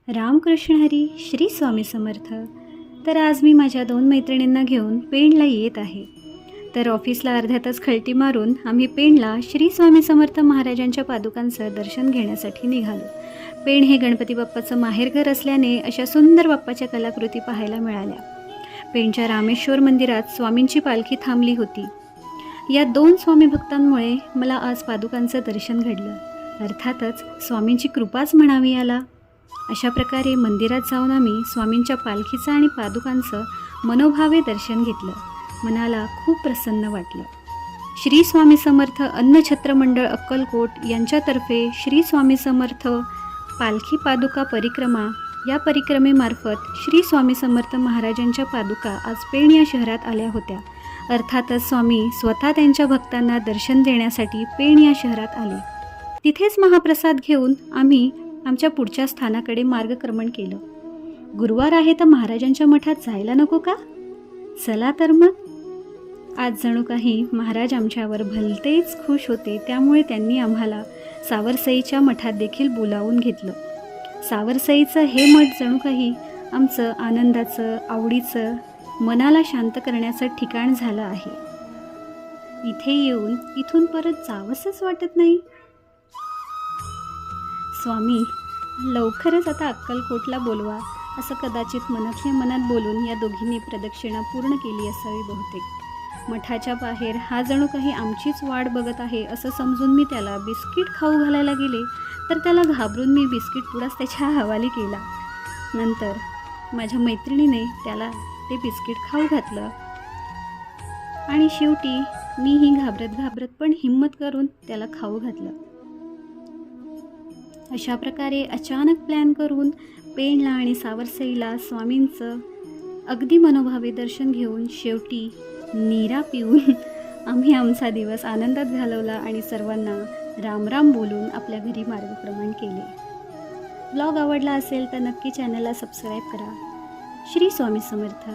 रामकृष्ण हरी. श्री स्वामी समर्थ. तर आज मी माझ्या 2 मैत्रिणींना घेऊन पेणला येत आहे. तर ऑफिसला अर्ध्या तास खलटी मारून आम्ही पेणला श्री स्वामी समर्थ महाराजांच्या पादुकांचं दर्शन घेण्यासाठी निघालो. पेण हे गणपती बाप्पाचं माहेरघर असल्याने अशा सुंदर बाप्पाच्या कलाकृती पाहायला मिळाल्या. पेणच्या रामेश्वर मंदिरात स्वामींची पालखी थांबली होती. या 2 स्वामी भक्तांमुळे मला आज पादुकांचं दर्शन घडलं. अर्थातच स्वामींची कृपाच म्हणावी याला. अशा प्रकारे मंदिरात जाऊन आम्ही स्वामींच्या पालखीचं आणि पादुकांचं मनोभावे दर्शन घेतलं. मनाला खूप प्रसन्न वाटलं. श्री स्वामी समर्थ अन्नछत्र मंडळ अक्कलकोट यांच्यातर्फे श्री स्वामी समर्थ पालखी पादुका परिक्रमा या परिक्रमेमार्फत श्री स्वामी समर्थ महाराजांच्या पादुका आज पेण या शहरात आल्या होत्या. अर्थातच स्वामी स्वतः त्यांच्या भक्तांना दर्शन देण्यासाठी पेण या शहरात आले. तिथेच महाप्रसाद घेऊन आम्ही आमच्या पुढच्या स्थानाकडे मार्गक्रमण केलं. गुरुवार आहे तर महाराजांच्या मठात जायला नको का? चला तर मग. आज जणू काही महाराज आमच्यावर भलतेच खुश होते. त्यामुळे त्यांनी आम्हाला सावरसईच्या मठात देखील बोलावून घेतलं. सावरसईचं हे मठ जणू काही आमचं आनंदाचं, आवडीचं, मनाला शांत करण्याचं ठिकाण झालं आहे. इथे येऊन इथून परत जावंसंच वाटत नाही. स्वामी लवकरच आता अक्कलकोटला बोलवा, असं कदाचित मनातल्या मनात बोलून या दोघींनी प्रदक्षिणा पूर्ण केली असावी बहुतेक. मठाच्या बाहेर हा जणू काही आमचीच वाट बघत आहे असं समजून मी त्याला बिस्किट खाऊ घालायला गेले, तर त्याला घाबरून मी बिस्किट पुडाच त्याच्या हवाली केला. नंतर माझ्या मैत्रिणीने त्याला ते बिस्किट खाऊ घातलं आणि शेवटी मीही घाबरत पण हिम्मत करून त्याला खाऊ घातलं. अशा प्रकारे अचानक प्लॅन करून पेणला आणि सावरसईला स्वामींचं अगदी मनोभावे दर्शन घेऊन शेवटी नीरा पिऊन आम्ही आमचा दिवस आनंदात घालवला आणि सर्वांना राम बोलून आपल्या घरी मार्गक्रमण केले. ब्लॉग आवडला असेल तर नक्की चॅनलला सबस्क्राईब करा. श्री स्वामी समर्थ.